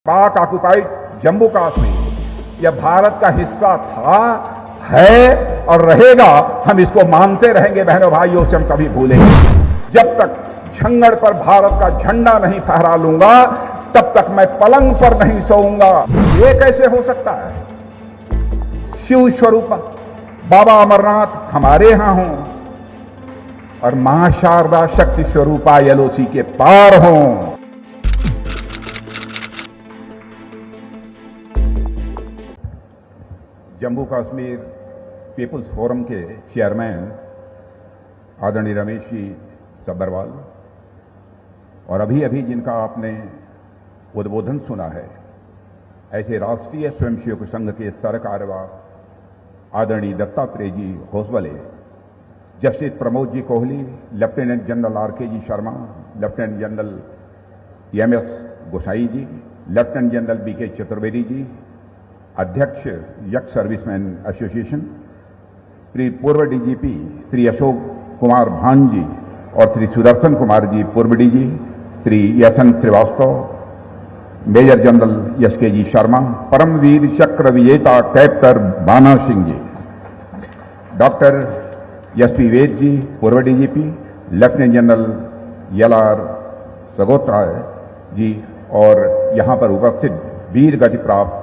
पाक ऑक्युपाइड जम्मू कश्मीर यह भारत का हिस्सा था, है और रहेगा। हम इसको मानते रहेंगे बहनों भाइयों से हम कभी भूलेंगे। जब तक झंगड़ पर भारत का झंडा नहीं फहरा लूंगा तब तक मैं पलंग पर नहीं सोऊंगा। ये कैसे हो सकता है? शिव स्वरूप बाबा अमरनाथ हमारे यहां हों और मां शारदा शक्ति स्वरूपा एलओसी के पार हों। जम्मू कश्मीर पीपुल्स फोरम के चेयरमैन आदरणीय रमेश जी सब्बरवाल और अभी अभी जिनका आपने उद्बोधन सुना है, ऐसे राष्ट्रीय स्वयंसेवक संघ के स्तर कार्यवाह आदरणीय दत्तात्रेय जी Hosabale, justice Pramod ji Kohli, lieutenant general R K. जी शर्मा, लेफ्टिनेंट जनरल एम.एस. गोसाई जी, lieutenant general BK. Chaturvedi ji, अध्यक्ष यक्स सर्विसमैन एसोसिएशन, श्री पूर्व डीजीपी श्री अशोक कुमार भान जी और श्री सुदर्शन कुमार जी पूर्व DG, Shri S N. Srivastava, major general S K. G Sharma, Paramvir Chakra विजेता captain Bana Singh ji, doctor S P. Ved ji पूर्व DGP, lieutenant general L R. Sagotra ji और यहां पर उपस्थित वीर गति प्राप्त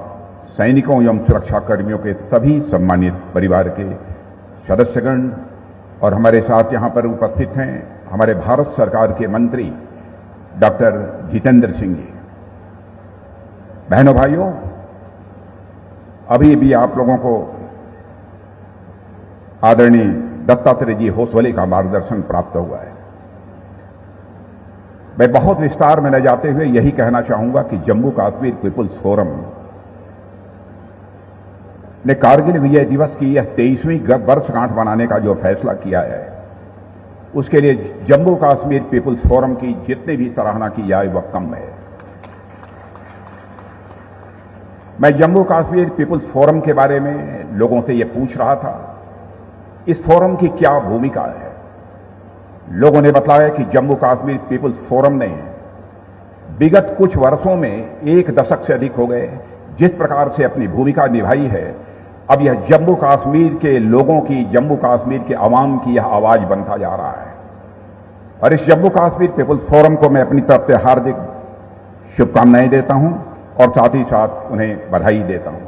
सैनिकों एवं सुरक्षा कर्मियों के सभी सम्मानित परिवार के सदस्यगण और हमारे साथ यहां पर उपस्थित हैं हमारे भारत सरकार के मंत्री डॉक्टर जितेंद्र सिंह जी। बहनों भाइयों, अभी भी आप लोगों को आदरणीय दत्तात्रेय जी होसबले का मार्गदर्शन प्राप्त हुआ है। मैं बहुत विस्तार में न जाते हुए यही कहना चाहूंगा कि जम्मू कश्मीर पीपुल्स फोरम ने कारगिल विजय दिवस की यह 23वीं वर्षगांठ मनाने का जो फैसला किया है, उसके लिए जम्मू कश्मीर पीपुल्स फोरम की जितनी भी सराहना की जाए वह कम है। मैं जम्मू कश्मीर पीपुल्स फोरम के बारे में लोगों से यह पूछ रहा था, इस फोरम की क्या भूमिका है। लोगों ने बताया कि जम्मू कश्मीर पीपुल्स फोरम ने विगत कुछ वर्षों में 1 दशक से अधिक हो गए जिस प्रकार से अपनी भूमिका निभाई है, अब यह जम्मू कश्मीर के लोगों की, जम्मू कश्मीर के अवाम की यह आवाज बनता जा रहा है। और इस जम्मू कश्मीर पीपुल्स फोरम को मैं अपनी तरफ से हार्दिक शुभकामनाएं देता हूं और साथ ही साथ उन्हें बधाई देता हूं।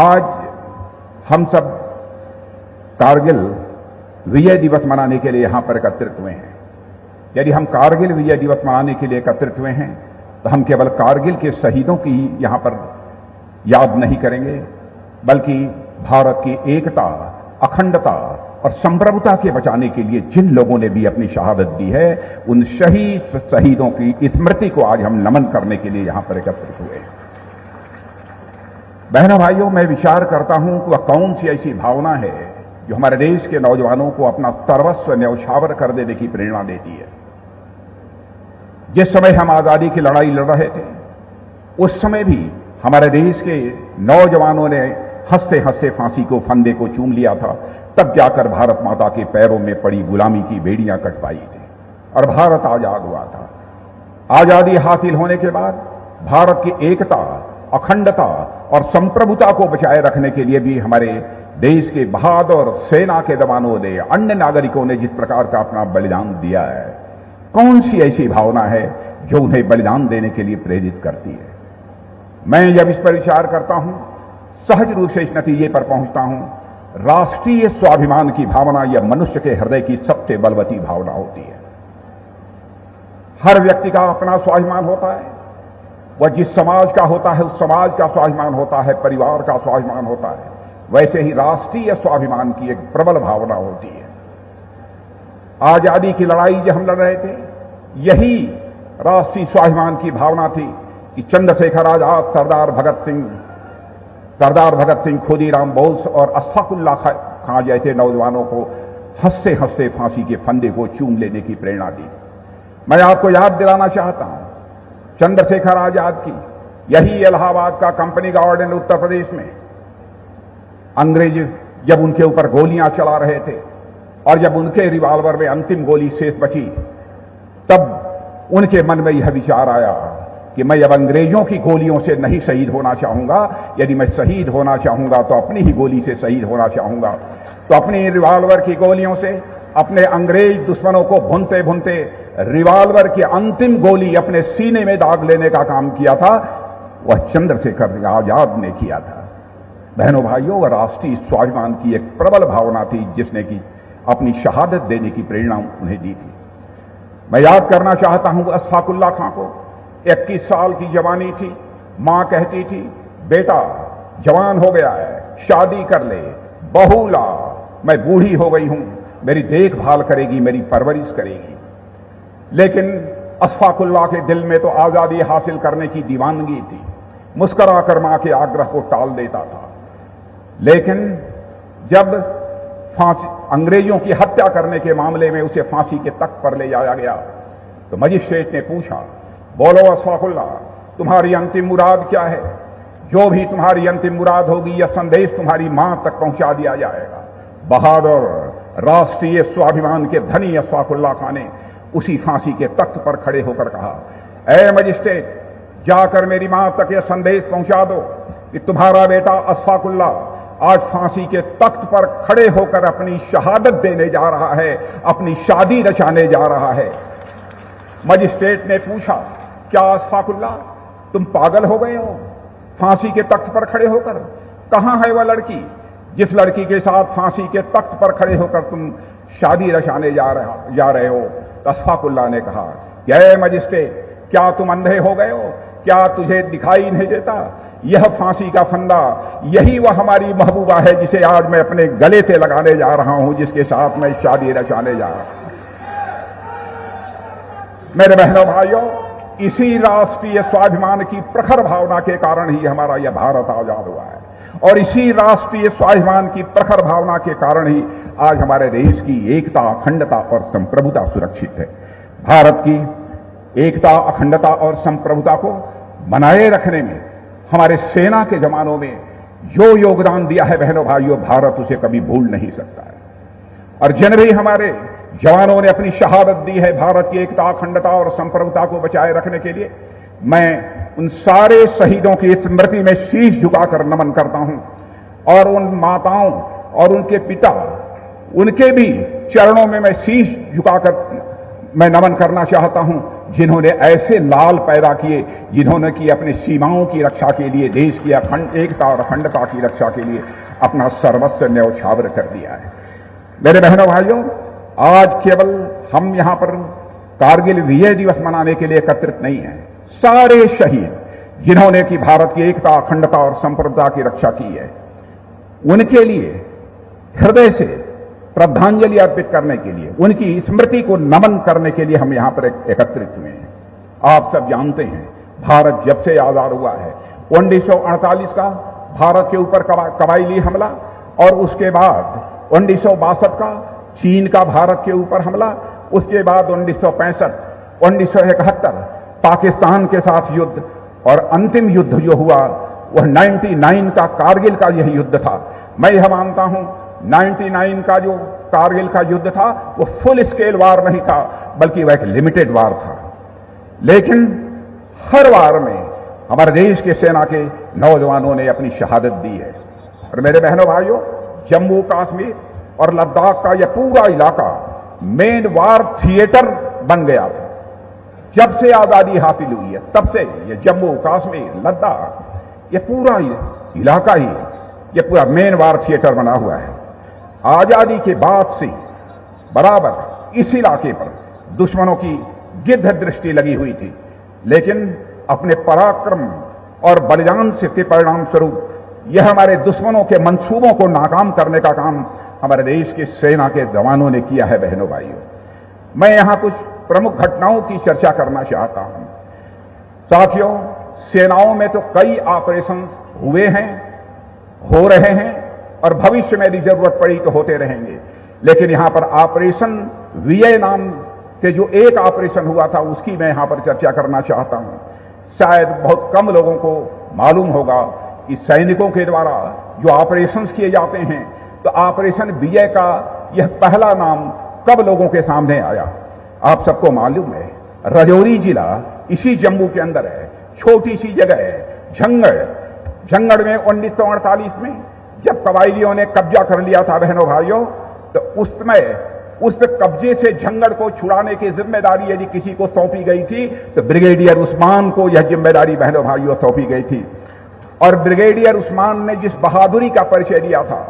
आज हम सब कारगिल विजय दिवस मनाने के लिए यहां पर एकत्रित हुए हैं। यदि हम कारगिल विजय दिवस मनाने के लिए एकत्रित हुए हैं तो हम केवल कारगिल के शहीदों की यहां पर याद नहीं करेंगे, बल्कि भारत की एकता, अखंडता और संप्रभुता के बचाने के लिए जिन लोगों ने भी अपनी शहादत दी है, उन शहीदों की स्मृति को आज हम नमन करने के लिए यहां पर एकत्रित हुए हैं। बहनों भाइयों, मैं विचार करता हूं कि वह कौन सी ऐसी भावना है जो हमारे देश के नौजवानों को अपना सर्वस्व न्यौछावर कर देने की प्रेरणा देती है। जिस समय हम आजादी की लड़ाई लड़ रहे थे, उस समय भी हमारे देश के नौजवानों ने हंसते हंसते फांसी को, फंदे को चूम लिया था, तब जाकर भारत माता के पैरों में पड़ी गुलामी की बेड़ियां कट पाई थी और भारत आजाद हुआ था। आजादी हासिल होने के बाद भारत की एकता, अखंडता और संप्रभुता को बचाए रखने के लिए भी हमारे देश के बहादुर सेना के जवानों ने, अन्य नागरिकों ने जिस प्रकार का अपना बलिदान दिया है, कौन सी ऐसी भावना है जो उन्हें बलिदान देने के लिए प्रेरित करती है। मैं जब इस पर विचार करता हूं, सहज रूप से इस नतीजे पर पहुंचता हूं, राष्ट्रीय स्वाभिमान की भावना यह मनुष्य के हृदय की सबसे बलवती भावना होती है। हर व्यक्ति का अपना स्वाभिमान होता है, वह जिस समाज का होता है उस समाज का स्वाभिमान होता है, परिवार का स्वाभिमान होता है। वैसे ही राष्ट्रीय स्वाभिमान की एक प्रबल भावना होती है। आजादी की लड़ाई जो हम लड़ रहे थे, यही राष्ट्रीय स्वाभिमान की भावना थी कि चंद्रशेखर आजाद, सरदार भगत सिंह, खुदीराम बोस और अशफाकुल्लाह खां जैसे नौजवानों को हंसते हंसते फांसी के फंदे को चूम लेने की प्रेरणा दी। मैं आपको याद दिलाना चाहता हूं, चंद्रशेखर आजाद की यही इलाहाबाद का कंपनी गार्डन उत्तर प्रदेश में अंग्रेज जब उनके ऊपर गोलियां चला रहे थे और जब उनके रिवॉल्वर में अंतिम गोली शेष बची, तब उनके मन में यह विचार आया कि मैं अब अंग्रेजों की गोलियों से नहीं शहीद होना चाहूंगा। यदि मैं शहीद होना चाहूंगा तो अपनी ही गोली से शहीद होना चाहूंगा। तो अपनी रिवाल्वर की गोलियों से अपने अंग्रेज दुश्मनों को भुनते भुनते रिवाल्वर की अंतिम गोली अपने सीने में दाग लेने का काम किया था, वह चंद्रशेखर आजाद ने किया था। बहनों भाइयों, वह राष्ट्रीय स्वाभिमान की एक प्रबल भावना थी जिसने की अपनी शहादत देने की प्रेरणा उन्हें दी थी। मैं याद करना चाहता हूं अशफाकुल्लाह खां को। 21 साल की जवानी थी। मां कहती थी, बेटा जवान हो गया है, शादी कर ले, बहू ला, मैं बूढ़ी हो गई हूं, मेरी देखभाल करेगी, मेरी परवरिश करेगी। लेकिन अशफाकुल्लाह के दिल में तो आजादी हासिल करने की दीवानगी थी। मुस्कुराकर मां के आग्रह को टाल देता था। लेकिन जब अंग्रेजों की हत्या करने के मामले में उसे फांसी के तख्त पर ले जाया गया तो मजिस्ट्रेट ने पूछा, बोलो अशफाकुल्लाह, तुम्हारी अंतिम मुराद क्या है? जो भी तुम्हारी अंतिम मुराद होगी, यह संदेश तुम्हारी मां तक पहुंचा दिया जाएगा। बहादुर राष्ट्रीय स्वाभिमान के धनी अशफाकुल्लाह खां ने उसी फांसी के तख्त पर खड़े होकर कहा, ऐ मजिस्ट्रेट, जाकर मेरी मां तक यह संदेश पहुंचा दो कि तुम्हारा बेटा अशफाकुल्लाह आज फांसी के तख्त पर खड़े होकर अपनी शहादत देने जा रहा है, अपनी शादी रचाने जा रहा है। मजिस्ट्रेट ने पूछा, क्या अशफाकुल्लाह तुम पागल हो गए हो? फांसी के तख्त पर खड़े होकर? कहां है वह लड़की जिस लड़की के साथ फांसी के तख्त पर खड़े होकर तुम शादी रचाने जा रहे हो? तो अशफाकुल्लाह ने कहा, क्या मजिस्ट्रेट, क्या तुम अंधे हो गए हो? क्या तुझे दिखाई नहीं देता? यह फांसी का फंदा, यही वह हमारी महबूबा है जिसे आज मैं अपने गले से लगाने जा रहा हूं, जिसके साथ मैं शादी रचाने जा रहा हूं। मेरे बहनों भाइयों, इसी राष्ट्रीय स्वाभिमान की प्रखर भावना के कारण ही हमारा यह भारत आजाद हुआ है, और इसी राष्ट्रीय स्वाभिमान की प्रखर भावना के कारण ही आज हमारे देश की एकता, अखंडता और संप्रभुता सुरक्षित है। भारत की एकता, अखंडता और संप्रभुता को बनाए रखने में हमारे सेना के जवानों में जो योगदान दिया है, बहनों भाइयों, भारत उसे कभी भूल नहीं सकता है। और जिन भी हमारे जवानों ने अपनी शहादत दी है भारत की एकता, अखंडता और संप्रभुता को बचाए रखने के लिए, मैं उन सारे शहीदों की स्मृति में शीश झुकाकर नमन करता हूं, और उन माताओं और उनके पिता, उनके भी चरणों में मैं शीश झुकाकर मैं नमन करना चाहता हूं, जिन्होंने ऐसे लाल पैदा किए, जिन्होंने की अपनी सीमाओं की रक्षा के लिए, देश की एकता और अखंडता की रक्षा के लिए अपना सर्वस्व न्यौछावर कर दिया है। मेरे बहनों भाइयों, आज केवल हम यहां पर कारगिल विजय दिवस मनाने के लिए एकत्रित नहीं है। सारे शहीद जिन्होंने की भारत की एकता, अखंडता और संप्रभुता की रक्षा की है, उनके लिए हृदय से श्रद्धांजलि अर्पित करने के लिए, उनकी स्मृति को नमन करने के लिए हम यहां पर एकत्रित हुए हैं। आप सब जानते हैं, भारत जब से आजाद हुआ है, 1948 का भारत के ऊपर कबायली हमला, और उसके बाद 1962 का चीन का भारत के ऊपर हमला, उसके बाद 1965, 1971 पाकिस्तान के साथ युद्ध, और अंतिम युद्ध जो हुआ वह 99 का कारगिल का यह युद्ध था। मैं यह मानता हूं 99 का जो कारगिल का युद्ध था वो फुल स्केल वार नहीं था, बल्कि वह एक लिमिटेड वार था। लेकिन हर वार में हमारे देश के सेना के नौजवानों ने अपनी शहादत दी है। और मेरे बहनों भाइयों, जम्मू कश्मीर और लद्दाख का यह पूरा इलाका मेन वार थिएटर बन गया था। जब से आजादी हासिल हुई है तब से ये जम्मू कश्मीर, लद्दाख, ये पूरा इलाका ही ये पूरा मेन वार थिएटर बना हुआ है। आजादी के बाद से बराबर इस इलाके पर दुश्मनों की गिद्ध दृष्टि लगी हुई थी, लेकिन अपने पराक्रम और बलिदान से के परिणाम स्वरूप यह हमारे दुश्मनों के मंसूबों को नाकाम करने का काम हमारे देश की सेना के जवानों ने किया है। बहनों भाइयों, मैं यहां कुछ प्रमुख घटनाओं की चर्चा करना चाहता हूं। साथियों, सेनाओं में तो कई ऑपरेशन हुए हैं, हो रहे हैं, और भविष्य में भी जरूरत पड़ी तो होते रहेंगे। लेकिन यहां पर ऑपरेशन विजय नाम के जो एक ऑपरेशन हुआ था उसकी मैं यहां पर चर्चा करना चाहता हूं। शायद बहुत कम लोगों को मालूम होगा कि सैनिकों के द्वारा जो ऑपरेशंस किए जाते हैं, तो ऑपरेशन विजय का यह पहला नाम कब लोगों के सामने आया? आप सबको मालूम है, राजौरी जिला इसी जम्मू के अंदर है। छोटी सी जगह है झंगड़ में 1948 में जब कबायलियों ने कब्जा कर लिया था बहनों भाइयों, तो उस कब्जे से झंगड़ को छुड़ाने की जिम्मेदारी यदि किसी को सौंपी गई थी तो ब्रिगेडियर उस्मान को यह जिम्मेदारी बहनों भाइयों सौंपी गई थी। और ब्रिगेडियर उस्मान ने जिस बहादुरी का परिचय दिया था,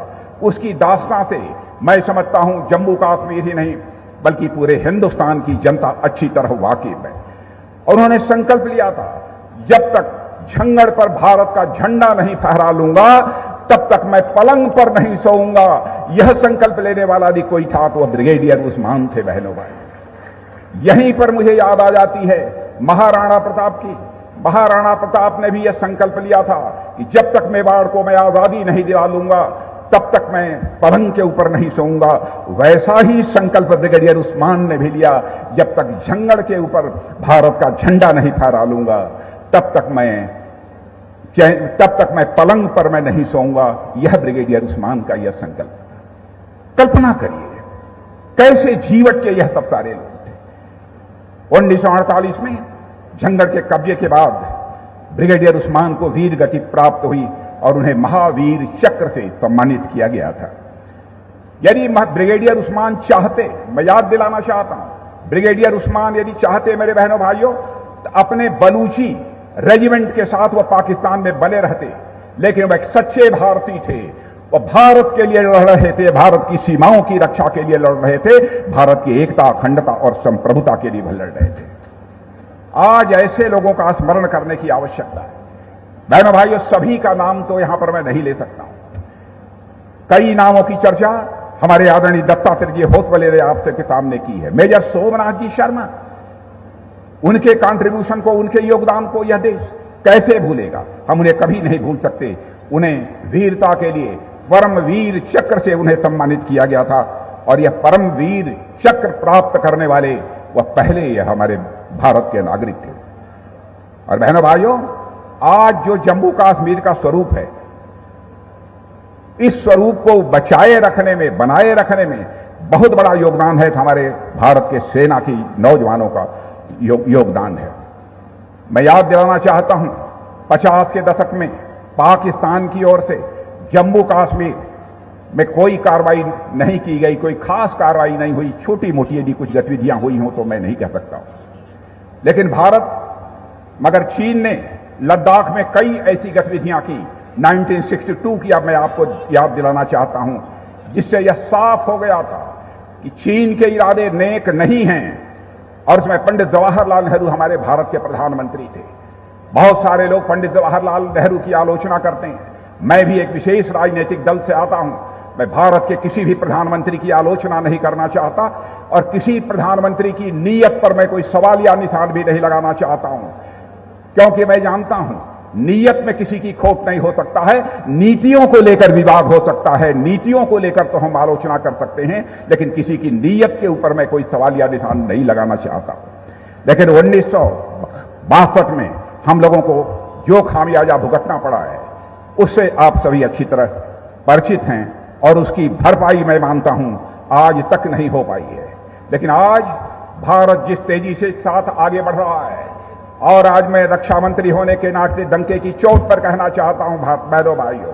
उसकी दास्तां से मैं समझता हूं जम्मू कश्मीर ही नहीं बल्कि पूरे हिंदुस्तान की जनता अच्छी तरह वाकिफ है। और उन्होंने संकल्प लिया था, जब तक झंगड़ पर भारत का झंडा नहीं फहरा लूंगा तब तक मैं पलंग पर नहीं सोऊंगा। यह संकल्प लेने वाला भी कोई था तो वह ब्रिगेडियर उस्मान थे बहनों भाई। यहीं पर मुझे याद आ जाती है महाराणा प्रताप की। महाराणा प्रताप ने भी यह संकल्प लिया था कि जब तक मेवाड़ को मैं आजादी नहीं दिला लूंगा तब तक मैं पलंग के ऊपर नहीं सोऊंगा। वैसा ही संकल्प ब्रिगेडियर उस्मान ने भी लिया, जब तक झंगड़ के ऊपर भारत का झंडा नहीं फहरा लूंगा तब तक मैं पलंग पर मैं नहीं सोऊंगा। यह ब्रिगेडियर उस्मान का यह संकल्प। कल्पना करिए कैसे जीवट के यह तब सारे लोग थे। 1948 में झंगड़ के कब्जे के बाद ब्रिगेडियर उस्मान को वीर गति प्राप्त हुई और उन्हें महावीर चक्र से सम्मानित किया गया था। यदि ब्रिगेडियर उस्मान चाहते, मैं याद दिलाना चाहता हूं, ब्रिगेडियर उस्मान यदि चाहते मेरे बहनों भाइयों तो अपने बलूची रेजिमेंट के साथ वह पाकिस्तान में बने रहते, लेकिन वह एक सच्चे भारतीय थे। वह भारत के लिए लड़ रहे थे, भारत की सीमाओं की रक्षा के लिए लड़ रहे थे, भारत की एकता, अखंडता और संप्रभुता के लिए लड़ रहे थे। आज ऐसे लोगों का स्मरण करने की आवश्यकता है बहनों भाइयों। सभी का नाम तो यहां पर मैं नहीं ले सकता हूं। कई नामों की चर्चा हमारे आदरणीय दत्तात्रेय जी होसबले ने आपसे के सामने की है। मेजर सोमनाथ जी शर्मा, उनके कंट्रीब्यूशन को, उनके योगदान को यह देश कैसे भूलेगा। हम उन्हें कभी नहीं भूल सकते। उन्हें वीरता के लिए परमवीर चक्र से उन्हें सम्मानित किया गया था और यह परमवीर चक्र प्राप्त करने वाले वह पहले हमारे भारत के नागरिक थे। और बहनों भाइयों, आज जो जम्मू कश्मीर का स्वरूप है, इस स्वरूप को बचाए रखने में, बनाए रखने में बहुत बड़ा योगदान है हमारे भारत के सेना की नौजवानों का योगदान है। मैं याद दिलाना चाहता हूं 50 के दशक में पाकिस्तान की ओर से जम्मू कश्मीर में कोई कार्रवाई नहीं की गई, कोई खास कार्रवाई नहीं हुई। छोटी मोटी यदि कुछ गतिविधियां हुई हों तो मैं नहीं कह सकता हूं, लेकिन मगर चीन ने लद्दाख में कई ऐसी गतिविधियां की 1962 की, अब मैं आपको याद दिलाना चाहता हूं, जिससे यह साफ हो गया था कि चीन के इरादे नेक नहीं हैं। और उसमें पंडित जवाहरलाल नेहरू हमारे भारत के प्रधानमंत्री थे। बहुत सारे लोग पंडित जवाहरलाल नेहरू की आलोचना करते हैं। मैं भी एक विशेष राजनीतिक दल से आता हूं। मैं भारत के किसी भी प्रधानमंत्री की आलोचना नहीं करना चाहता और किसी प्रधानमंत्री की नीयत पर मैं कोई सवालिया निशान भी नहीं लगाना चाहता हूं, क्योंकि मैं जानता हूं नीयत में किसी की खोट नहीं हो सकता है। नीतियों को लेकर विवाद हो सकता है, नीतियों को लेकर तो हम आलोचना कर सकते हैं, लेकिन किसी की नीयत के ऊपर मैं कोई सवालिया निशान नहीं लगाना चाहता। लेकिन 1962 में हम लोगों को जो खामियाजा भुगतना पड़ा है उससे आप सभी अच्छी तरह परिचित हैं और उसकी भरपाई मैं मानता हूं आज तक नहीं हो पाई है। लेकिन आज भारत जिस तेजी से साथ आगे बढ़ रहा है, और आज मैं रक्षा मंत्री होने के नाते डंके की चोट पर कहना चाहता हूं बहनों भाइयों,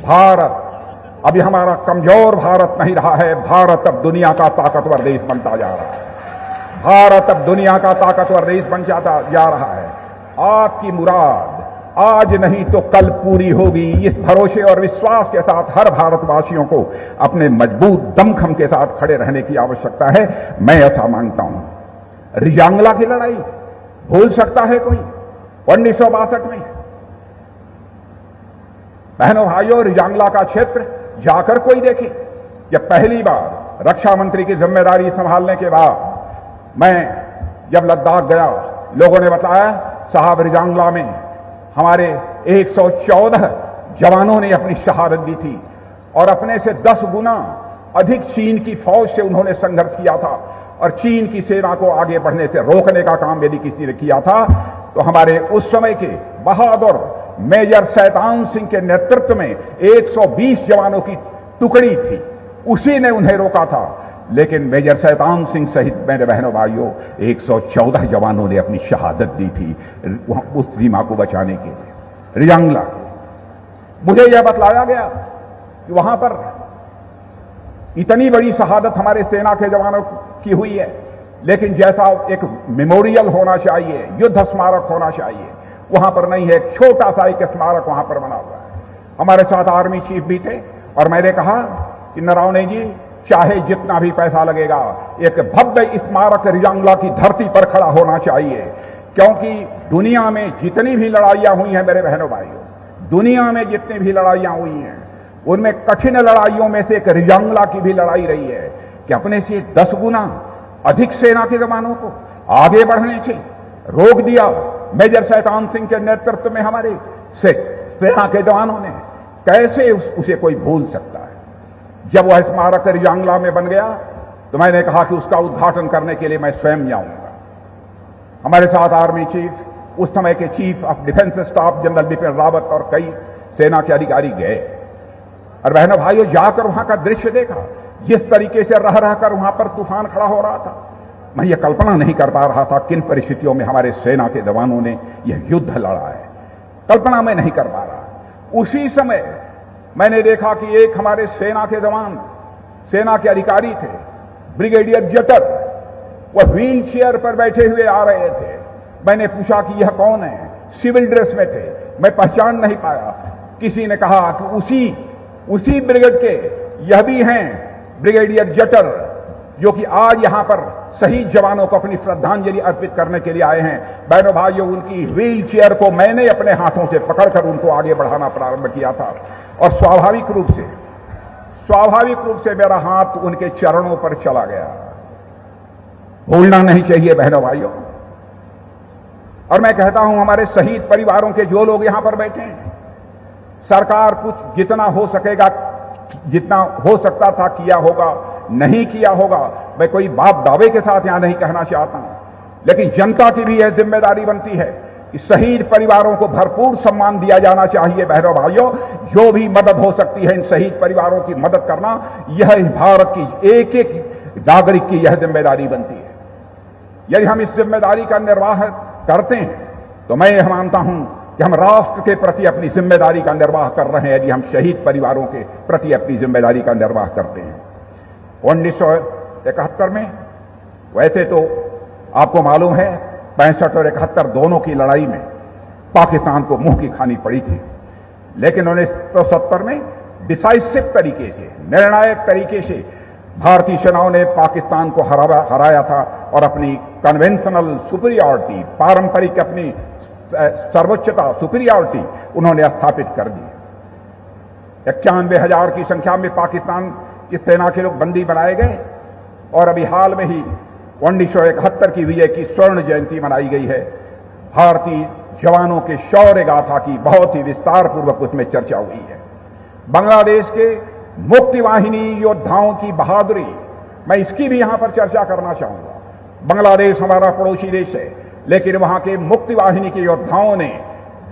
भारत अभी हमारा कमजोर भारत नहीं रहा है। भारत अब दुनिया का ताकतवर देश बनता जा रहा है। भारत अब दुनिया का ताकतवर देश बन जाता जा रहा है। आपकी मुराद आज नहीं तो कल पूरी होगी, इस भरोसे और विश्वास के साथ हर भारतवासियों को अपने मजबूत दमखम के साथ खड़े रहने की आवश्यकता है। मैं ऐसा मांगता हूं। रिजांगला की लड़ाई भूल सकता है कोई? 1962 में बहनों भाइयों, रिजांगला का क्षेत्र जाकर कोई देखे। जब पहली बार रक्षा मंत्री की जिम्मेदारी संभालने के बाद मैं जब लद्दाख गया, लोगों ने बताया साहब रिजांगला में हमारे 114 जवानों ने अपनी शहादत दी थी और अपने से 10 गुना अधिक चीन की फौज से उन्होंने संघर्ष किया था और चीन की सेना को आगे बढ़ने से रोकने का काम यदि किसी ने किया था तो हमारे उस समय के बहादुर मेजर शैतान सिंह के नेतृत्व में 120 जवानों की टुकड़ी थी, उसी ने उन्हें रोका था। लेकिन मेजर शैतान सिंह सहित मेरे बहनों भाइयों 114 जवानों ने अपनी शहादत दी थी उस सीमा को बचाने के लिए, रियांगला के। मुझे यह बतलाया गया कि वहां पर इतनी बड़ी शहादत हमारे सेना के जवानों की हुई है, लेकिन जैसा एक मेमोरियल होना चाहिए, युद्ध स्मारक होना चाहिए, वहां पर नहीं है। एक छोटा सा एक स्मारक वहां पर बना हुआ है। हमारे साथ आर्मी चीफ भी थे और मैंने कहा कि नरवणे जी, चाहे जितना भी पैसा लगेगा, एक भव्य स्मारक रियांगला की धरती पर खड़ा होना चाहिए, क्योंकि दुनिया में जितनी भी लड़ाइयां हुई हैं मेरे बहनों भाइयों, दुनिया में जितनी भी लड़ाइयां हुई हैं, उनमें कठिन लड़ाइयों में से एक रियांगला की भी लड़ाई रही है कि अपने से 10 गुना अधिक सेना के जवानों को आगे बढ़ने से रोक दिया। मेजर शैतान सिंह के नेतृत्व में हमारे सेना के जवानों ने, कैसे उसे कोई भूल सकता है। जब वह स्मारक रियांगला में बन गया तो मैंने कहा कि उसका उद्घाटन करने के लिए मैं स्वयं जाऊंगा। हमारे साथ आर्मी चीफ, उस समय के chief of defence staff general Bipin Rawat और कई सेना के अधिकारी गए और बहनों भाइयों जाकर वहां का दृश्य देखा, जिस तरीके से रह रहकर वहां पर तूफान खड़ा हो रहा था। मैं ये कल्पना नहीं कर पा रहा था किन परिस्थितियों में हमारे सेना के जवानों ने यह युद्ध लड़ा है, कल्पना में नहीं कर पा रहा। उसी समय मैंने देखा कि एक हमारे सेना के जवान, सेना के अधिकारी थे, ब्रिगेडियर जटर, वह व्हील चेयर पर बैठे हुए आ रहे थे। मैंने पूछा कि यह कौन है? सिविल ड्रेस में थे, मैं पहचान नहीं पाया। किसी ने कहा कि उसी ब्रिगेड के यह भी हैं ब्रिगेडियर जटर, जो कि आज यहां पर शहीद जवानों को अपनी श्रद्धांजलि अर्पित करने के लिए आए हैं। बहनों भाइयों, उनकी व्हील चेयर को मैंने अपने हाथों से पकड़कर उनको आगे बढ़ाना प्रारंभ किया था और स्वाभाविक रूप से मेरा हाथ उनके चरणों पर चला गया। भूलना नहीं चाहिए बहनों भाइयों। और मैं कहता हूं, हमारे शहीद परिवारों के जो लोग यहां पर बैठे हैं, सरकार कुछ जितना हो सकेगा, जितना हो सकता था किया होगा, नहीं किया होगा। मैं कोई बात दावे के साथ यहां नहीं कहना चाहता हूं, लेकिन जनता की भी यह जिम्मेदारी बनती है कि शहीद परिवारों को भरपूर सम्मान दिया जाना चाहिए। बहनों भाइयों, जो भी मदद हो सकती है इन शहीद परिवारों की मदद करना, यह भारत की एक एक नागरिक की यह जिम्मेदारी बनती है। यदि हम इस जिम्मेदारी का निर्वाह करते हैं तो मैं यह मानता हूं कि हम राष्ट्र के प्रति अपनी जिम्मेदारी का निर्वाह कर रहे हैं, यदि हम शहीद परिवारों के प्रति अपनी जिम्मेदारी का निर्वाह करते हैं। 1971 में, वैसे तो आपको मालूम है 65 और 71 दोनों की लड़ाई में पाकिस्तान को मुंह की खानी पड़ी थी, लेकिन 1970 में डिसाइसिव तरीके से, निर्णायक तरीके से भारतीय सेनाओं ने पाकिस्तान को हराया था और अपनी कन्वेंशनल सुपीरियॉरिटी, पारंपरिक अपनी सर्वोच्चता, सुपीरियॉरिटी उन्होंने स्थापित कर दी। 91,000 की संख्या में पाकिस्तान की सेना के लोग बंदी बनाए गए और अभी हाल में ही 1971 की विजय की स्वर्ण जयंती मनाई गई है। भारतीय जवानों के शौर्य गाथा की बहुत ही विस्तार पूर्वक उसमें चर्चा हुई है। बांग्लादेश के मुक्ति वाहिनी योद्धाओं की बहादुरी, मैं इसकी भी यहां पर चर्चा करना चाहूंगा। बांग्लादेश हमारा पड़ोसी देश है, लेकिन वहां के मुक्ति वाहिनी के योद्धाओं ने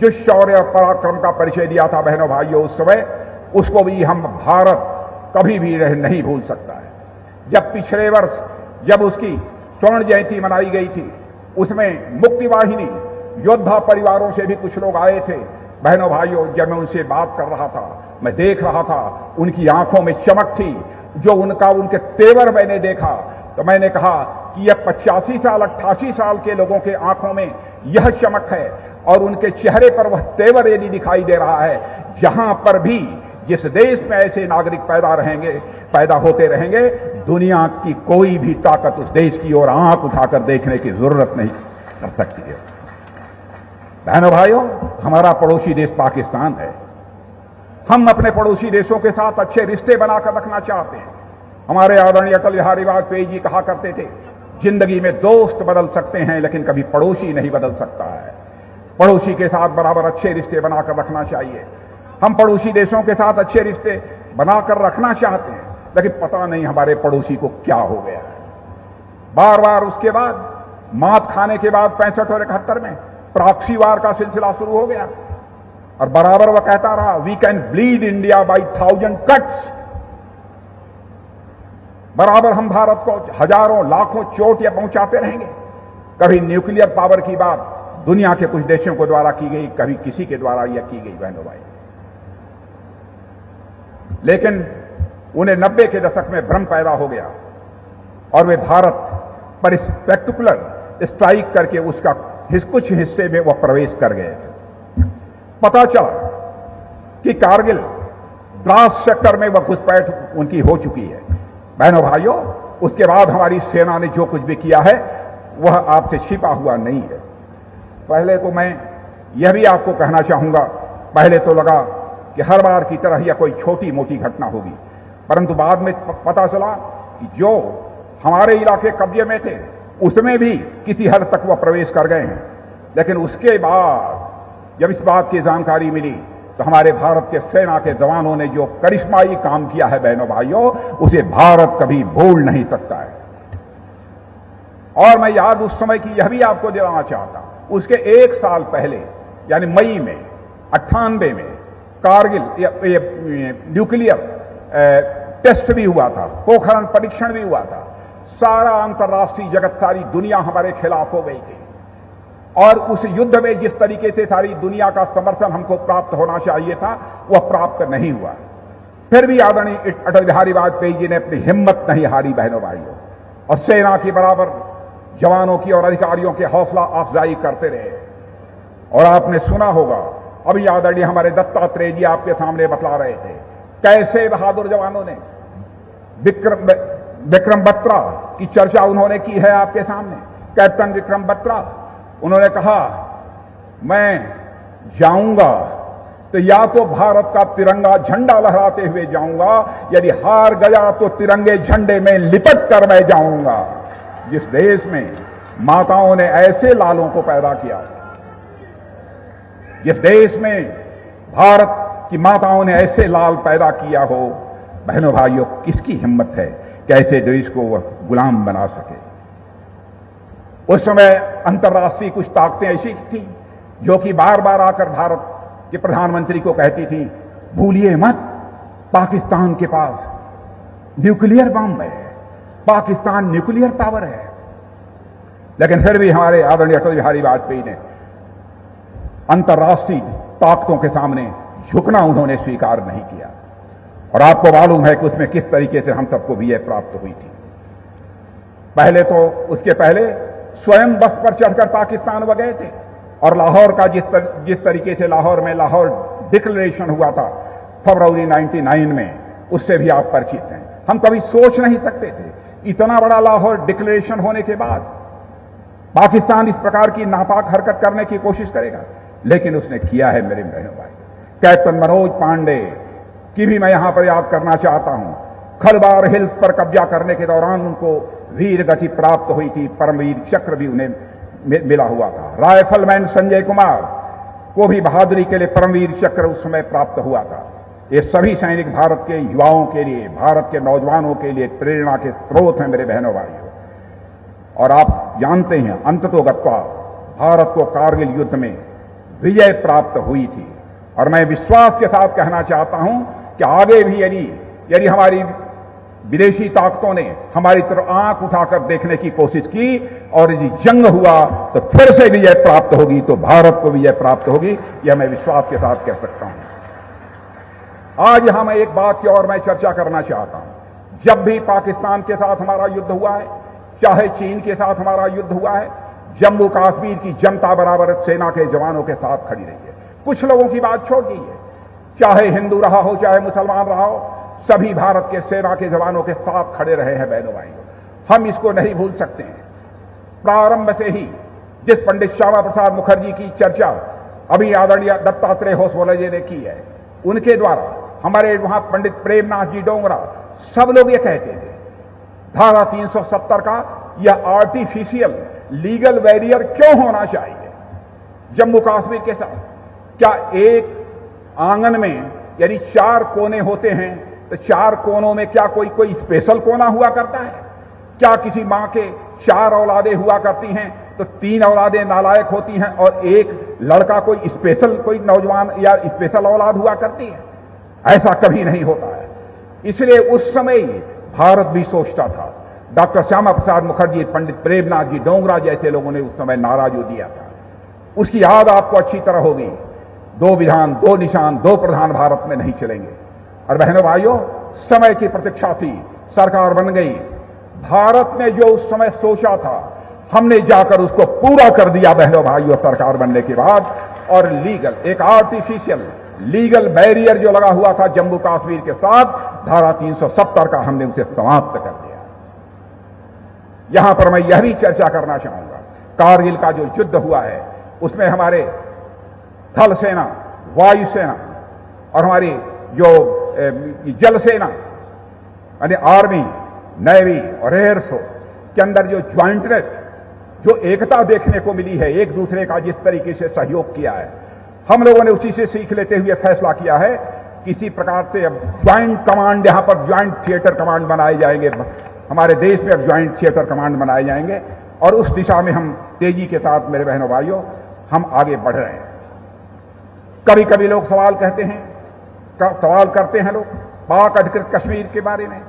जो शौर्य और पराक्रम का परिचय दिया था बहनों भाइयों उस समय, उसको भी हम भारत कभी भी नहीं भूल सकता है। जब पिछले वर्ष जब उसकी स्वर्ण जयंती मनाई गई थी, उसमें मुक्ति वाहिनी योद्धा परिवारों से भी कुछ लोग आए थे। बहनों भाइयों, जब मैं उनसे बात कर रहा था, मैं देख रहा था उनकी आंखों में चमक थी, जो उनके तेवर मैंने देखा तो मैंने कहा कि यह 85 साल 88 साल के लोगों के आंखों में यह चमक है और उनके चेहरे पर वह तेवर यदि दिखाई दे रहा है। जहां पर भी, जिस देश में ऐसे नागरिक पैदा होते रहेंगे, दुनिया की कोई भी ताकत उस देश की ओर आंख उठाकर देखने की जरूरत नहीं कर सकती है। बहनों भाइयों, हमारा पड़ोसी देश पाकिस्तान है। हम अपने पड़ोसी देशों के साथ अच्छे रिश्ते बनाकर रखना चाहते हैं। हमारे आदरणीय अटल बिहारी वाजपेयी जी कहा करते थे, जिंदगी में दोस्त बदल सकते हैं लेकिन कभी पड़ोसी नहीं बदल सकता है। पड़ोसी के साथ बराबर अच्छे रिश्ते बनाकर रखना चाहिए। हम पड़ोसी देशों के साथ अच्छे रिश्ते बनाकर रखना चाहते हैं, लेकिन पता नहीं हमारे पड़ोसी को क्या हो गया है। बार बार उसके बाद, मात खाने के बाद 65 और 71 में प्रॉक्सी वार का सिलसिला शुरू हो गया और बराबर वह कहता रहा, we can bleed India by 1000 cuts. बराबर हम भारत को हजारों लाखों चोटियां पहुंचाते रहेंगे। कभी न्यूक्लियर पावर की बात दुनिया के कुछ देशों के द्वारा की गई, कभी किसी के द्वारा यह की गई बहनों भाई। लेकिन उन्हें 90 के दशक में भ्रम पैदा हो गया और वे भारत पर स्पेक्टुकुलर स्ट्राइक करके उसका कुछ हिस्से में वह प्रवेश कर गए। पता चला कि कारगिल द्रास सेक्टर में वह घुसपैठ उनकी हो चुकी है। बहनों भाइयों, उसके बाद हमारी सेना ने जो कुछ भी किया है वह आपसे छिपा हुआ नहीं है। पहले तो मैं यह भी आपको कहना चाहूंगा, पहले तो लगा कि हर बार की तरह यह कोई छोटी मोटी घटना होगी, परंतु बाद में पता चला कि जो हमारे इलाके कब्जे में थे उसमें भी किसी हद तक वह प्रवेश कर गए हैं। लेकिन उसके बाद जब इस बात की जानकारी मिली तो हमारे भारत के सेना के जवानों ने जो करिश्माई काम किया है बहनों भाइयों, उसे भारत कभी भूल नहीं सकता है। और मैं याद उस समय की यह भी आपको दिलाना चाहता हूं, उसके 1 साल पहले यानी मई में 98 में कारगिल न्यूक्लियर टेस्ट भी हुआ था, पोखरण परीक्षण भी हुआ था। सारा अंतर्राष्ट्रीय जगत, सारी दुनिया हमारे खिलाफ हो गई थी और उस युद्ध में जिस तरीके से सारी दुनिया का समर्थन हमको प्राप्त होना चाहिए था वह प्राप्त नहीं हुआ। फिर भी आदरणीय अटल बिहारी वाजपेयी जी ने अपनी हिम्मत नहीं हारी बहनों भाइयों, और सेना की बराबर जवानों की और अधिकारियों की हौसला अफजाई करते रहे। और आपने सुना होगा, अभी आदरणीय हमारे दत्तात्रेय जी आपके सामने बतला रहे थे कैसे बहादुर जवानों ने विक्रम बत्रा की चर्चा उन्होंने की है आपके सामने। कैप्टन विक्रम बत्रा, उन्होंने कहा मैं जाऊंगा तो या तो भारत का तिरंगा झंडा लहराते हुए जाऊंगा, यदि हार गया तो तिरंगे झंडे में लिपट कर मैं जाऊंगा। जिस देश में माताओं ने ऐसे लालों को पैदा किया, जिस देश में भारत की माताओं ने ऐसे लाल पैदा किया हो, बहनों भाइयों, किसकी हिम्मत है कैसे देश को वह गुलाम बना सके। उस समय अंतर्राष्ट्रीय कुछ ताकतें ऐसी थी जो कि बार बार आकर भारत के प्रधानमंत्री को कहती थी, भूलिए मत पाकिस्तान के पास न्यूक्लियर बम है, पाकिस्तान न्यूक्लियर पावर है। लेकिन फिर भी हमारे आदरणीय अटल बिहारी वाजपेयी ने अंतर्राष्ट्रीय ताकतों के सामने झुकना उन्होंने स्वीकार नहीं किया। और आपको मालूम है कि उसमें किस तरीके से हम सबको विजय प्राप्त हुई थी। पहले तो उसके पहले स्वयं बस पर चढ़कर पाकिस्तान वह गए थे और लाहौर का जिस तरीके से लाहौर में लाहौर डिक्लेरेशन हुआ था फरवरी 99 में, उससे भी आप परिचित हैं। हम कभी सोच नहीं सकते थे इतना बड़ा लाहौर डिक्लेरेशन होने के बाद पाकिस्तान इस प्रकार की नापाक हरकत करने की कोशिश करेगा, लेकिन उसने किया है मेरे बहनों भाई। कैप्टन मनोज पांडे की भी मैं यहां पर याद करना चाहता हूं। खलबार हिल्स पर कब्जा करने के दौरान उनको वीर गति प्राप्त हुई थी, परमवीर चक्र भी उन्हें मिला हुआ था। राइफलमैन संजय कुमार को भी बहादुरी के लिए परमवीर चक्र उस समय प्राप्त हुआ था। ये सभी सैनिक भारत के युवाओं के लिए, भारत के नौजवानों के लिए प्रेरणा के स्रोत हैं मेरे बहनों भाइयों। और आप जानते हैं अंततोगत्वा भारत को कारगिल युद्ध में विजय प्राप्त हुई थी। और मैं विश्वास के साथ कहना चाहता हूं कि आगे भी यदि हमारी विदेशी ताकतों ने हमारी तरफ आंख उठाकर देखने की कोशिश की और यदि जंग हुआ तो फिर से विजय प्राप्त होगी, तो भारत को विजय प्राप्त होगी, यह मैं विश्वास के साथ कह सकता हूं। आज यहां मैं एक बात की और मैं चर्चा करना चाहता हूं। जब भी पाकिस्तान के साथ हमारा युद्ध हुआ है, चाहे चीन के साथ हमारा युद्ध हुआ है, जम्मू कश्मीर की जनता बराबर सेना के जवानों के साथ खड़ी रही है। कुछ लोगों की बात छोड़ दी है, चाहे हिंदू रहा हो चाहे मुसलमान रहा हो, सभी भारत के सेना के जवानों के साथ खड़े रहे हैं बहनों भाइयों। हम इसको नहीं भूल सकते हैं। प्रारंभ से ही जिस पंडित श्यामा प्रसाद मुखर्जी की चर्चा अभी आदरणीय दत्तात्रेय होसबोले जी ने की है, उनके द्वारा हमारे वहां पंडित प्रेमनाथ जी डोंगरा, सब लोग ये कहते थे धारा 370 का यह आर्टिफिशियल लीगल बैरियर क्यों होना चाहिए जम्मू कश्मीर के साथ। क्या एक आंगन में यदि 4 कोने होते हैं तो 4 कोनों में क्या कोई स्पेशल कोना हुआ करता है? क्या किसी मां के 4 औलादें हुआ करती हैं तो 3 औलादें नालायक होती हैं और एक लड़का कोई स्पेशल, कोई नौजवान या स्पेशल औलाद हुआ करती है? ऐसा कभी नहीं होता है। इसलिए उस समय भारत भी सोचता था। डॉक्टर श्यामा प्रसाद मुखर्जी, पंडित प्रेमनाथ जी डोंगरा जैसे लोगों ने उस समय नारा जो दिया था, उसकी याद आपको अच्छी तरह होगी। 2 विधान 2 निशान 2 प्रधान भारत में नहीं चलेंगे। और बहनों भाइयों, समय की प्रतीक्षा थी, सरकार बन गई। भारत ने जो उस समय सोचा था, हमने जाकर उसको पूरा कर दिया बहनों भाइयों सरकार बनने के बाद। और लीगल, एक आर्टिफिशियल लीगल बैरियर जो लगा हुआ था जम्मू कश्मीर के साथ, धारा 370 का हमने उसे समाप्त कर दिया। यहां पर मैं यह भी चर्चा करना चाहूंगा, कारगिल का जो युद्ध हुआ है उसमें हमारे थल सेना, वायु सेना और हमारी जो जल सेना यानी आर्मी, नेवी और एयरफोर्स के अंदर जो ज्वाइंटनेस, जो एकता देखने को मिली है, एक दूसरे का जिस तरीके से सहयोग किया है, हम लोगों ने उसी से सीख लेते हुए फैसला किया है किसी प्रकार से अब ज्वाइंट कमांड, यहां पर ज्वाइंट थिएटर कमांड बनाए जाएंगे। हमारे देश में अब ज्वाइंट थिएटर कमांड बनाए जाएंगे और उस दिशा में हम तेजी के साथ मेरे बहनों भाइयों हम आगे बढ़ रहे हैं। कभी कभी लोग सवाल करते हैं लोग पाक अधिकृत कश्मीर के बारे में।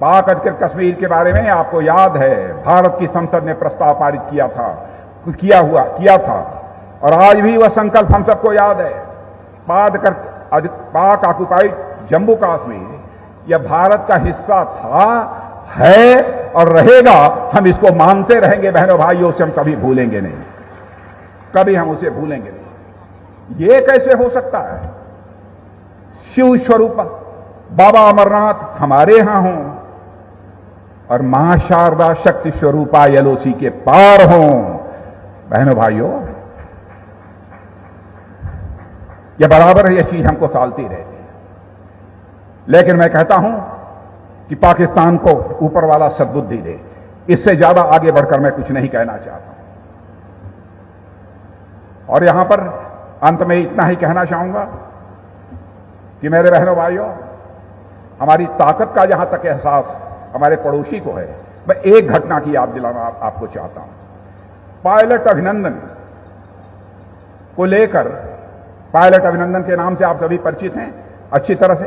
पाक अधिकृत कश्मीर के बारे में आपको याद है, भारत की संसद ने प्रस्ताव पारित किया था और आज भी वह संकल्प हम सबको याद है। पाक ऑक्युपाइड जम्मू कश्मीर यह भारत का हिस्सा था, है और रहेगा। हम इसको मानते रहेंगे बहनों भाइयों, उसे हम कभी भूलेंगे नहीं, कभी हम उसे भूलेंगे नहीं। ये कैसे हो सकता है? शिव स्वरूप बाबा अमरनाथ हमारे यहां हों और मां शारदा शक्ति स्वरूपा एलओसी के पार हों। बहनों भाइयों, यह बराबर है, यह चीज हमको सालती रहती है। लेकिन मैं कहता हूं कि पाकिस्तान को ऊपर वाला सद्बुद्धि दे। इससे ज्यादा आगे बढ़कर मैं कुछ नहीं कहना चाहता हूं। और यहां पर अंत में इतना ही कहना चाहूंगा कि मेरे बहनों भाइयों, हमारी ताकत का जहां तक एहसास हमारे पड़ोसी को है, मैं एक घटना की याद दिलाना आपको चाहता हूं। पायलट अभिनंदन को लेकर, पायलट अभिनंदन के नाम से आप सभी परिचित हैं अच्छी तरह से।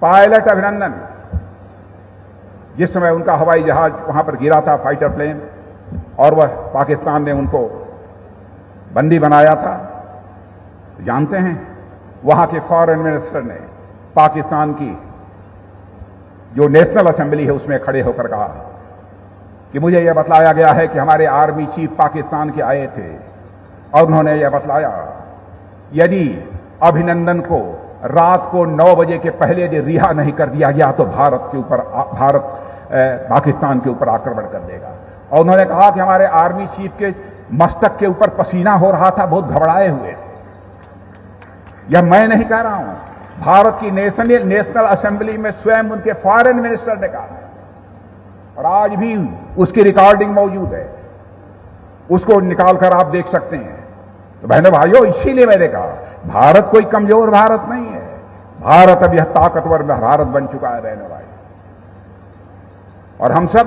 पायलट अभिनंदन, जिस समय उनका हवाई जहाज वहां पर गिरा था, फाइटर प्लेन, और वह पाकिस्तान ने उनको बंदी बनाया था, जानते हैं वहां के फॉरेन मिनिस्टर ने पाकिस्तान की जो नेशनल असेंबली है उसमें खड़े होकर कहा कि मुझे यह बतलाया गया है कि हमारे आर्मी चीफ पाकिस्तान के आए थे और उन्होंने यह बतलाया यदि अभिनंदन को रात को 9 बजे के पहले यदि रिहा नहीं कर दिया गया तो भारत पाकिस्तान के ऊपर आक्रमण कर देगा। और उन्होंने कहा कि हमारे आर्मी चीफ के मस्तक के ऊपर पसीना हो रहा था, बहुत घबराए हुए थे। यह मैं नहीं कह रहा हूं, भारत की नेशनल असेंबली में स्वयं उनके फॉरेन मिनिस्टर ने कहा और आज भी उसकी रिकॉर्डिंग मौजूद है, उसको निकालकर आप देख सकते हैं। तो बहनों भाइयों, इसीलिए मैंने कहा भारत कोई कमजोर भारत नहीं है, भारत अब यह ताकतवर भारत बन चुका है बहनों भाई। और हम सब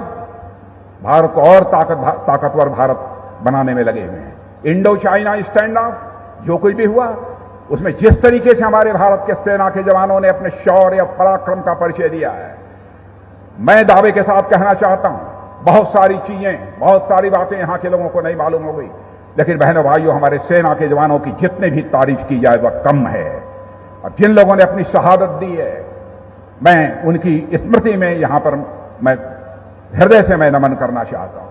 भारत को और ताकतवर भारत बनाने में लगे हुए हैं। इंडो चाइना स्टैंड ऑफ जो कुछ भी हुआ, उसमें जिस तरीके से हमारे भारत के सेना के जवानों ने अपने शौर्य पराक्रम का परिचय दिया है, मैं दावे के साथ कहना चाहता हूं, बहुत सारी चीजें, बहुत सारी बातें यहां के लोगों को नहीं मालूम हो गई, लेकिन बहनों भाइयों, हमारे सेना के जवानों की जितने भी तारीफ की जाए वह कम है। और जिन लोगों ने अपनी शहादत दी है, मैं उनकी स्मृति में यहां पर मैं हृदय से मैं नमन करना चाहता हूं।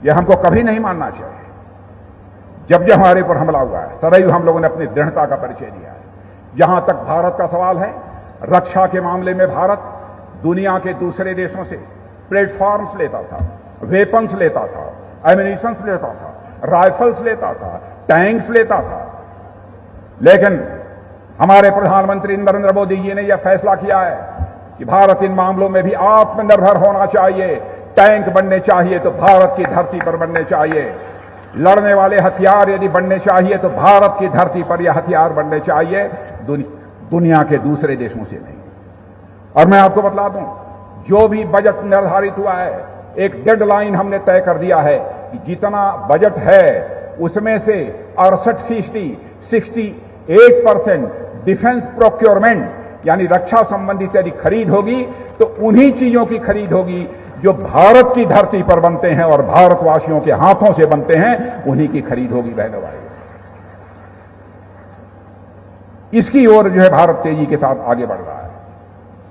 यह हमको कभी नहीं मानना चाहिए। जब जब हमारे ऊपर हमला हुआ है, सदैव हम लोगों ने अपनी दृढ़ता का परिचय दिया है। जहां तक भारत का सवाल है, रक्षा के मामले में भारत दुनिया के दूसरे देशों से प्लेटफॉर्म्स लेता था, वेपन्स लेता था, एमिनिशंस लेता था, राइफल्स लेता था, टैंक्स लेता था। लेकिन हमारे प्रधानमंत्री नरेंद्र मोदी जी ने यह फैसला किया है कि भारत इन मामलों में भी आत्मनिर्भर होना चाहिए। टैंक बनने चाहिए तो भारत की धरती पर बनने चाहिए, लड़ने वाले हथियार यदि बनने चाहिए तो भारत की धरती पर यह हथियार बनने चाहिए, दुनिया के दूसरे देशों से नहीं। और मैं आपको बतला दूं, जो भी बजट निर्धारित हुआ है, एक डेडलाइन हमने तय कर दिया है कि जितना बजट है उसमें से 68% 68% डिफेंस प्रोक्योरमेंट यानी रक्षा संबंधित यदि खरीद होगी तो उन्हीं चीजों की खरीद होगी जो भारत की धरती पर बनते हैं और भारतवासियों के हाथों से बनते हैं, उन्हीं की खरीद होगी बहनों भाइयों। इसकी ओर जो है भारत तेजी के साथ आगे बढ़ रहा है।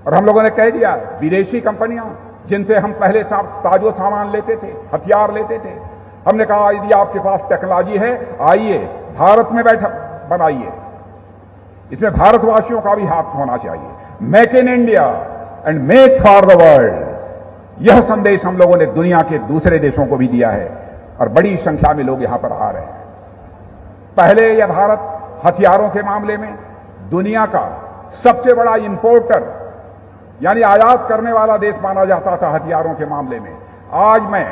और हम लोगों ने कह दिया, विदेशी कंपनियां जिनसे हम पहले ताजो सामान लेते थे, हथियार लेते थे, हमने कहा यदि आपके पास टेक्नोलॉजी है, आइए भारत में बैठा बनाइए। इसमें भारतवासियों का भी हाथ होना चाहिए। Make in India and make for the world, यह संदेश हम लोगों ने दुनिया के दूसरे देशों को भी दिया है और बड़ी संख्या में लोग यहां पर आ रहे हैं। पहले यह भारत हथियारों के मामले में दुनिया का सबसे बड़ा इंपोर्टर यानी आयात करने वाला देश माना जाता था हथियारों के मामले में। आज मैं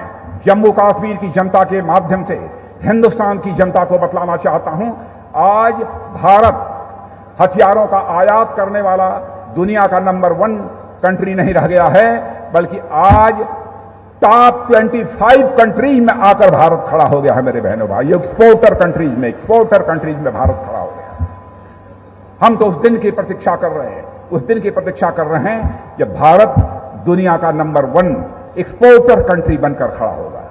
जम्मू कश्मीर की जनता के माध्यम से हिंदुस्तान की जनता को बतलाना चाहता हूं, आज भारत हथियारों का आयात करने वाला दुनिया का नंबर 1 कंट्री नहीं रह गया है, बल्कि आज टॉप 25 कंट्रीज में आकर भारत खड़ा हो गया है मेरे बहनों भाइयों। एक्सपोर्टर कंट्रीज में भारत खड़ा हो गया। हम तो उस दिन की प्रतीक्षा कर रहे हैं, उस दिन की प्रतीक्षा कर रहे हैं जब भारत दुनिया का नंबर 1 एक्सपोर्टर कंट्री बनकर खड़ा होगा।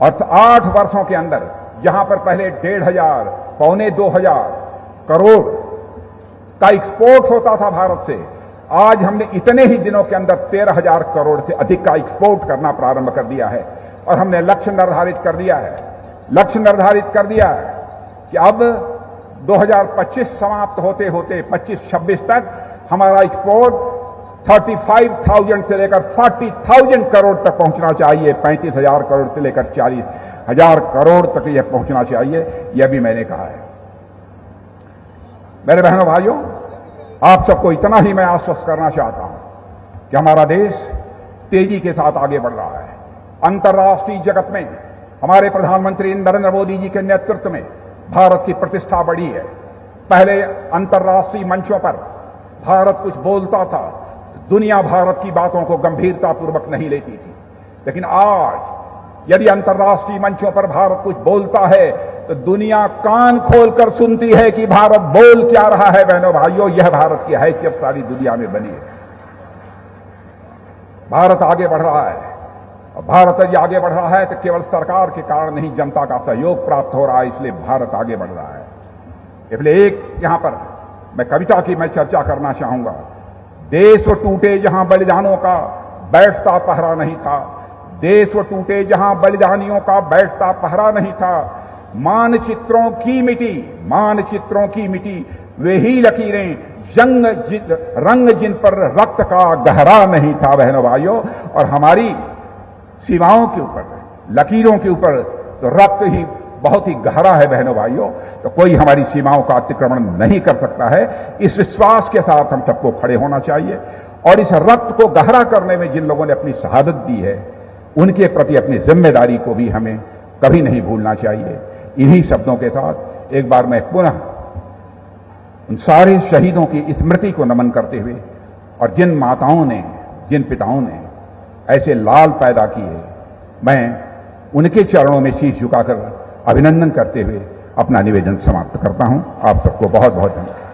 और 8 वर्षों के अंदर जहां पर पहले 1,500 पौने 2,000 करोड़ का एक्सपोर्ट होता था भारत से, आज हमने इतने ही दिनों के अंदर 13,000 करोड़ से अधिक का एक्सपोर्ट करना प्रारंभ कर दिया है। और हमने लक्ष्य निर्धारित कर दिया है कि अब 2025 समाप्त होते होते 25-26 तक हमारा एक्सपोर्ट 35,000 से लेकर 40,000 करोड़ तक पहुंचना चाहिए। 35,000 करोड़ से लेकर 40,000 करोड़ तक यह पहुंचना चाहिए, यह भी मैंने कहा है। मेरे बहनों भाइयों, आप सबको इतना ही मैं आश्वस्त करना चाहता हूं कि हमारा देश तेजी के साथ आगे बढ़ रहा है। अंतर्राष्ट्रीय जगत में हमारे प्रधानमंत्री नरेंद्र मोदी जी के नेतृत्व में भारत की प्रतिष्ठा बढ़ी है। पहले अंतर्राष्ट्रीय मंचों पर भारत कुछ बोलता था, दुनिया भारत की बातों को गंभीरतापूर्वक नहीं लेती थी, लेकिन आज यदि अंतर्राष्ट्रीय मंचों पर भारत कुछ बोलता है तो दुनिया कान खोलकर सुनती है कि भारत बोल क्या रहा है। बहनों भाइयों, यह भारत की हैसियत सारी दुनिया में बनी है। भारत आगे बढ़ रहा है, और भारत यदि आगे बढ़ रहा है तो केवल सरकार के कारण नहीं, जनता का सहयोग प्राप्त हो रहा है, इसलिए भारत आगे बढ़ रहा है। इसलिए एक यहां पर मैं कविता की मैं चर्चा करना चाहूंगा। देश वो टूटे जहां बलिदानों का बैठता पहरा नहीं था, देश वो टूटे जहां बलिदानियों का बैठता पहरा नहीं था। मानचित्रों की मिटी वे ही लकीरें रंग जिन पर रक्त का गहरा नहीं था। बहनों भाइयों, और हमारी सीमाओं के ऊपर, लकीरों के ऊपर तो रक्त ही बहुत ही गहरा है। बहनों भाइयों, तो कोई हमारी सीमाओं का अतिक्रमण नहीं कर सकता है। इस विश्वास के साथ हम सबको खड़े होना चाहिए, और इस रक्त को गहरा करने में जिन लोगों ने अपनी शहादत दी है, उनके प्रति अपनी जिम्मेदारी को भी हमें कभी नहीं भूलना चाहिए। इन्हीं शब्दों के साथ एक बार मैं पुनः उन सारे शहीदों की स्मृति को नमन करते हुए, और जिन माताओं ने, जिन पिताओं ने ऐसे लाल पैदा किए, मैं उनके चरणों में शीश झुकाकर अभिनंदन करते हुए अपना निवेदन समाप्त करता हूं। आप सबको बहुत बहुत धन्यवाद।